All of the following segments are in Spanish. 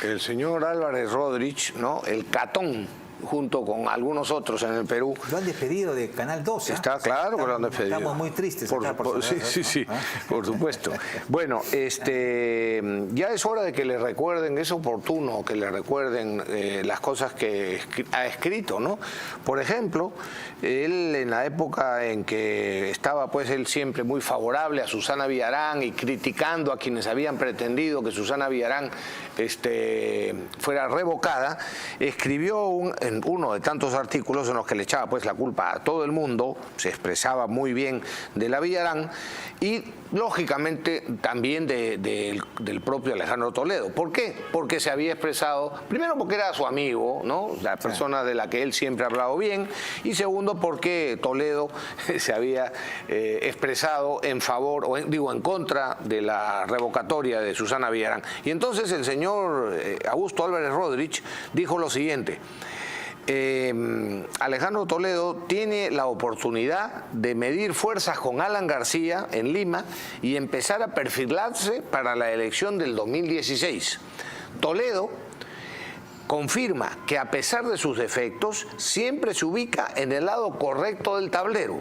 el señor Álvarez Rodríguez, ¿no? El Catón, junto con algunos otros en el Perú. Lo han despedido de Canal 12. Está claro que lo han despedido. Estamos muy tristes. Sí, por supuesto. Bueno, ya es hora de que le recuerden, es oportuno que le recuerden las cosas que ha escrito, ¿no? Por ejemplo, él en la época en que estaba, pues, él siempre muy favorable a Susana Villarán y criticando a quienes habían pretendido que Susana Villarán fuera revocada, escribió en uno de tantos artículos en los que le echaba, pues, la culpa a todo el mundo, se expresaba muy bien de la Villarán y lógicamente también del propio Alejandro Toledo. ¿Por qué? Porque se había expresado, primero porque era su amigo, ¿no? La persona de la que él siempre ha hablado bien, y segundo porque Toledo se había expresado en favor, en contra de la revocatoria de Susana Villarán. Y entonces el señor Augusto Álvarez Rodríguez dijo lo siguiente: Alejandro Toledo tiene la oportunidad de medir fuerzas con Alan García en Lima y empezar a perfilarse para la elección del 2016. Toledo confirma que a pesar de sus defectos, siempre se ubica en el lado correcto del tablero,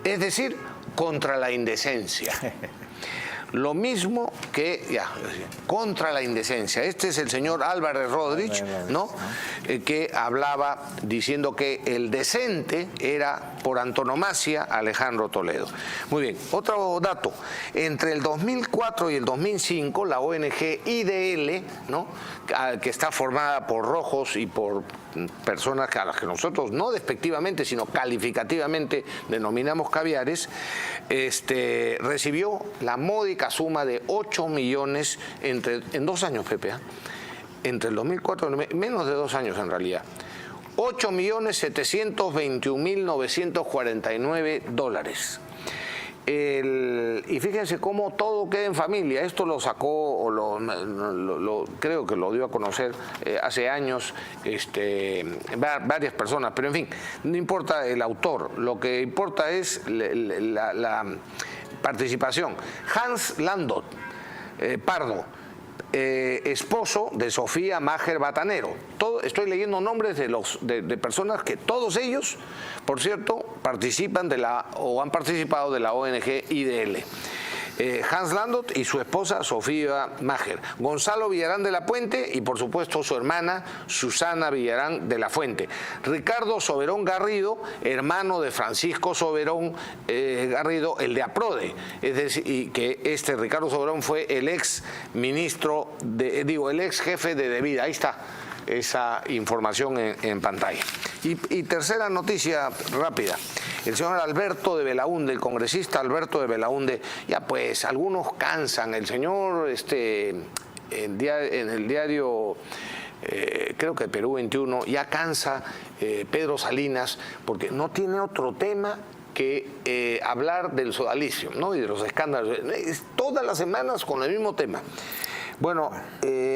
es decir, contra la indecencia. Lo mismo que, contra la indecencia. Este es el señor Álvarez Rodríguez, ¿no? Que hablaba diciendo que el decente era por antonomasia Alejandro Toledo. Muy bien, otro dato. Entre el 2004 y el 2005, la ONG IDL, ¿no? Que está formada por rojos y por personas a las que nosotros no despectivamente, sino calificativamente denominamos caviares, recibió la módica suma de 8 millones en 2 años, Pepe, entre el 2004 y menos de 2 años en realidad. 8.721.949 dólares. Y fíjense cómo todo queda en familia. Esto lo sacó, o creo que lo dio a conocer hace años varias personas, pero en fin, no importa el autor, lo que importa es la participación. Hans Landot Pardo, esposo de Sofía Majer Batanero. Estoy leyendo nombres de personas que todos ellos, por cierto, participan o han participado de la ONG IDL. Hans Landot y su esposa Sofía Majer, Gonzalo Villarán de la Puente y por supuesto su hermana Susana Villarán de la Fuente, Ricardo Soberón Garrido, hermano de Francisco Soberón Garrido, el de APRODE, es decir, y que Ricardo Soberón fue el ex ministro, el ex jefe de Devida. Ahí está esa información en pantalla. Y tercera noticia rápida. El señor Alberto de Belaúnde, el congresista Alberto de Belaúnde, ya pues algunos cansan. El señor en el diario, creo que Perú 21, ya cansa Pedro Salinas, porque no tiene otro tema que hablar del sodalicio, ¿no? Y de los escándalos. Todas las semanas con el mismo tema. Bueno,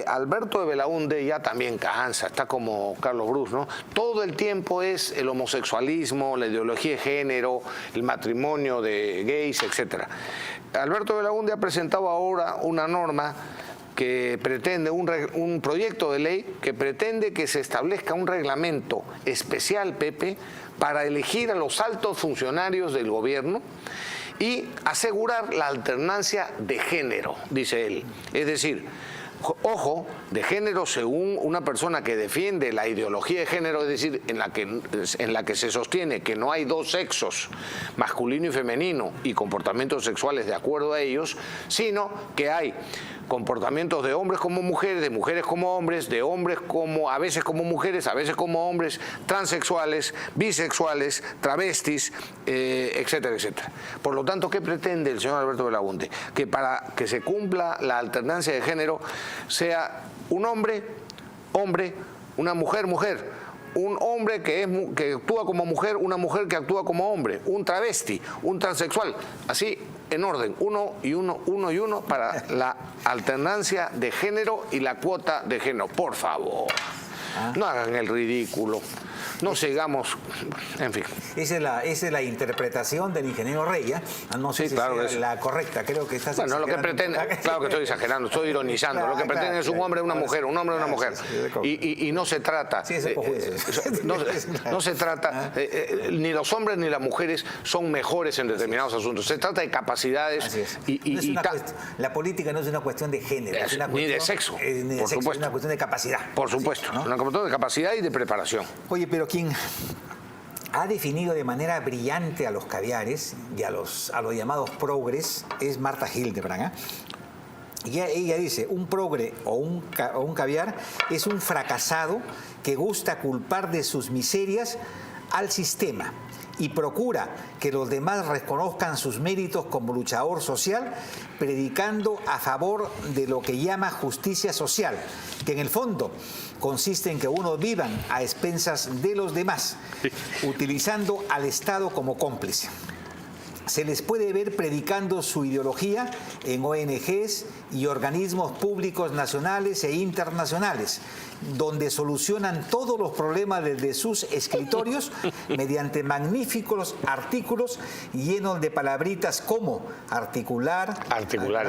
Alberto de Belaúnde ya también cansa, está como Carlos Brus, ¿no? Todo el tiempo es el homosexualismo, la ideología de género, el matrimonio de gays, etc. Alberto de Belaúnde ha presentado ahora una norma que pretende, un proyecto de ley que pretende que se establezca un reglamento especial, Pepe, para elegir a los altos funcionarios del gobierno y asegurar la alternancia de género, dice él. Es decir, ojo, de género según una persona que defiende la ideología de género, es decir, en la que se sostiene que no hay dos sexos, masculino y femenino, y comportamientos sexuales de acuerdo a ellos, sino que hay comportamientos de hombres como mujeres, de mujeres como hombres, de hombres como a veces como mujeres, a veces como hombres, transexuales, bisexuales, travestis, etcétera, etcétera. Por lo tanto, ¿qué pretende el señor Alberto Belaúnde? Que para que se cumpla la alternancia de género sea un hombre, hombre, una mujer, mujer, un hombre que actúa como mujer, una mujer que actúa como hombre, un travesti, un transexual, así en orden, uno y uno para la alternancia de género y la cuota de género. Por favor, no hagan el ridículo. no sigamos, en fin. Esa es la interpretación del ingeniero Rey, ¿eh? No sé Sí, si claro, sea la correcta, creo que estás bueno, lo que exagerando. pretende, claro que estoy exagerando, estoy ironizando. Claro, Lo que pretende es un hombre y una mujer, un hombre y una mujer. Y no se trata, Sí, ese cojudo. no se trata, ni los hombres ni las mujeres son mejores en determinados asuntos. Se trata de capacidades Así es. y No es una tal. la política no es una cuestión de género, es una Ni de cuestión, sexo, ni de por sexo, es supuesto. una cuestión de capacidad. Por supuesto, Sí, ¿no? una cuestión de capacidad y de preparación. Oye, pero quien ha definido de manera brillante a los caviares y a los llamados progres es Marta Hildebrand, ¿eh? Y ella dice, un progre o un caviar es un fracasado que gusta culpar de sus miserias al sistema y procura que los demás reconozcan sus méritos como luchador social, predicando a favor de lo que llama justicia social, que en el fondo consiste en que unos vivan a expensas de los demás, utilizando al Estado como cómplice. Se les puede ver predicando su ideología en ONGs y organismos públicos nacionales e internacionales, donde solucionan todos los problemas desde sus escritorios mediante magníficos artículos llenos de palabritas como articular,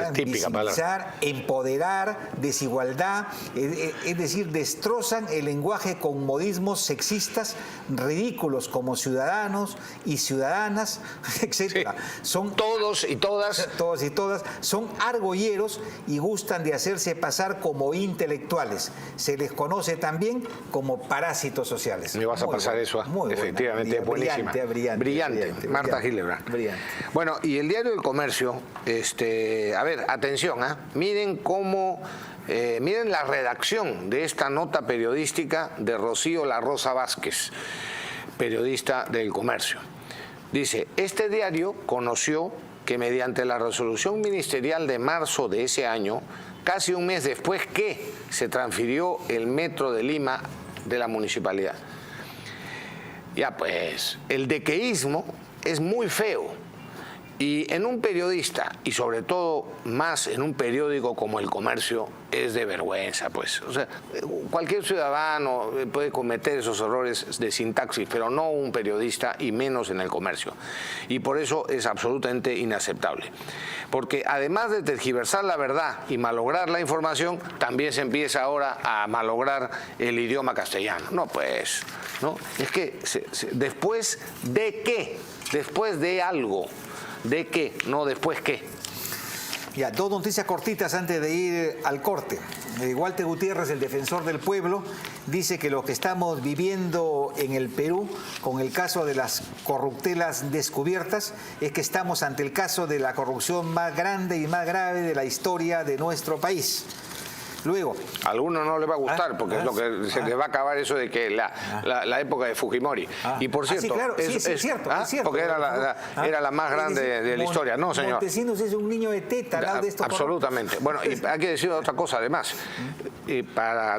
es típica palabra, empoderar, desigualdad, es decir, destrozan el lenguaje con modismos sexistas ridículos como ciudadanos y ciudadanas, etc. Sí. Son todos y todas son argolleros y gustan de hacerse pasar como intelectuales. Se les conoce también como parásitos sociales. Me vas a pasar eso, efectivamente, buenísima. Brillante. Marta Hildebrand. Brillante. Bueno, y el diario El Comercio, a ver, atención, miren cómo, miren la redacción de esta nota periodística de Rocío La Rosa Vázquez, periodista del Comercio. Dice, este diario conoció que mediante la resolución ministerial de marzo de ese año, casi un mes después que se transfirió el Metro de Lima de la municipalidad. Ya pues, el dequeísmo es muy feo y en un periodista, y sobre todo más en un periódico como El Comercio, es de vergüenza, pues. O sea, cualquier ciudadano puede cometer esos errores de sintaxis, pero no un periodista y menos en El Comercio. Y por eso es absolutamente inaceptable. Porque además de tergiversar la verdad y malograr la información, también se empieza ahora a malograr el idioma castellano. No, pues, ¿no? Es que después de qué, después de algo, ¿de qué? No después qué. Ya, dos noticias cortitas antes de ir al corte. Walter Gutiérrez, el defensor del pueblo, dice que lo que estamos viviendo en el Perú con el caso de las corruptelas descubiertas es que estamos ante el caso de la corrupción más grande y más grave de la historia de nuestro país. Luego, a algunos no les va a gustar porque es lo que se les va a acabar eso de que la época de Fujimori. Y por cierto, sí, claro, es cierto, es cierto. Porque era la más grande de la historia. No, señor. Montesinos es un niño de teta al lado de estos. Absolutamente. Bueno, y hay que decir otra cosa además. Y para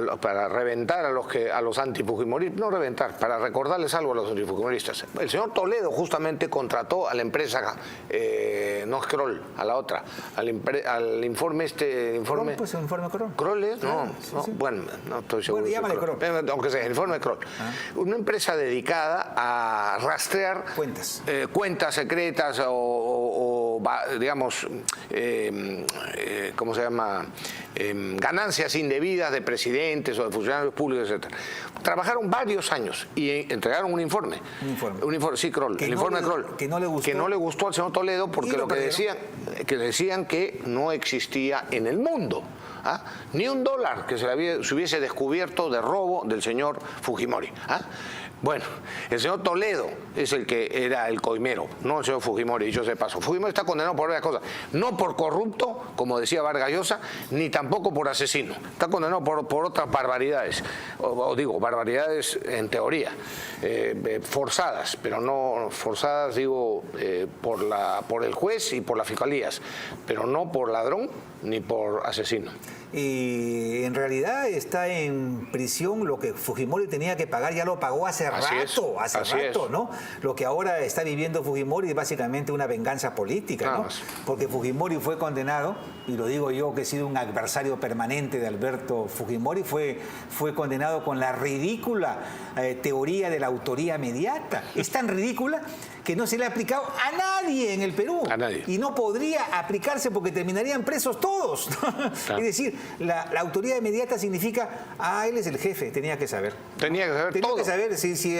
reventar a los antifujimoristas, no reventar, para recordarles algo a los antifujimoristas. El señor Toledo justamente contrató a la empresa, no es Kroll, a la otra, al informe informe. Pues el informe Kroll. No, sí. Bueno, no estoy seguro. Bueno, llámale Kroll. Aunque sea, el informe de Kroll. Una empresa dedicada a rastrear cuentas secretas o digamos, ¿cómo se llama? Ganancias indebidas de presidentes o de funcionarios públicos, etc. Trabajaron varios años y entregaron un informe. Un informe, sí, Kroll. El informe de Kroll. Que no le gustó. Que no le gustó al señor Toledo porque lo que decían que no existía en el mundo ni un dólar que se hubiese descubierto de robo del señor Fujimori. Bueno, el señor Toledo es el que era el coimero, no el señor Fujimori, dicho sea paso. Fujimori está condenado por varias cosas, no por corrupto, como decía Vargas Llosa, ni tampoco por asesino. Está condenado por otras barbaridades, o digo, barbaridades en teoría, forzadas, pero no forzadas, digo, por el juez y por las fiscalías, pero no por ladrón ni por asesino. y en realidad está en prisión. Lo que Fujimori tenía que pagar ya lo pagó hace rato, ¿no? Lo que ahora está viviendo Fujimori es básicamente una venganza política, ¿no? Porque Fujimori fue condenado, y lo digo yo que he sido un adversario permanente de Alberto Fujimori, fue condenado con la ridícula teoría de la autoría mediata. Es tan ridícula que no se le ha aplicado a nadie en el Perú. A nadie. Y no podría aplicarse porque terminarían presos todos. Claro. Es decir, la autoridad inmediata significa, él es el jefe, tenía que saber. Tenía que saber todo. Tenía que saber, si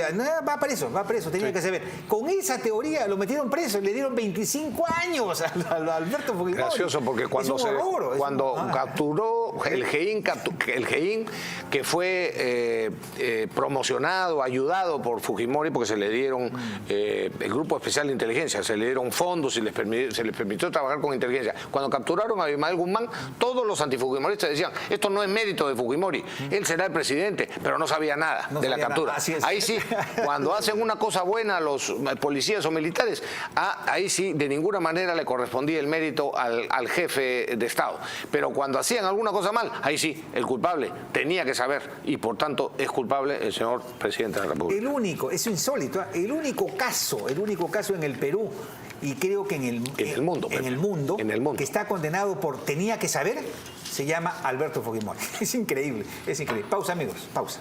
va preso, tenía que saber. Con esa teoría lo metieron preso, le dieron 25 años a Alberto Fujimori. Gracioso, porque cuando capturó el GEIN, que fue promocionado, ayudado por Fujimori, porque se le dieron el Grupo Especial de Inteligencia, se le dieron fondos y se les permitió trabajar con inteligencia. Cuando capturaron a Abimael Guzmán, todos los antifujimoristas decían, esto no es mérito de Fujimori, él será el presidente, pero no sabía nada de la captura. Ahí sí, cuando hacen una cosa buena los policías o militares, ahí sí, de ninguna manera le correspondía el mérito al jefe de Estado. Pero cuando hacían alguna cosa mal, ahí sí, el culpable tenía que saber, y por tanto es culpable el señor presidente de la República. El único, es insólito, el único caso en el Perú, y creo que en el mundo, que está condenado por tenía que saber, se llama Alberto Fujimori. Es increíble, es increíble. Pausa, amigos, pausa.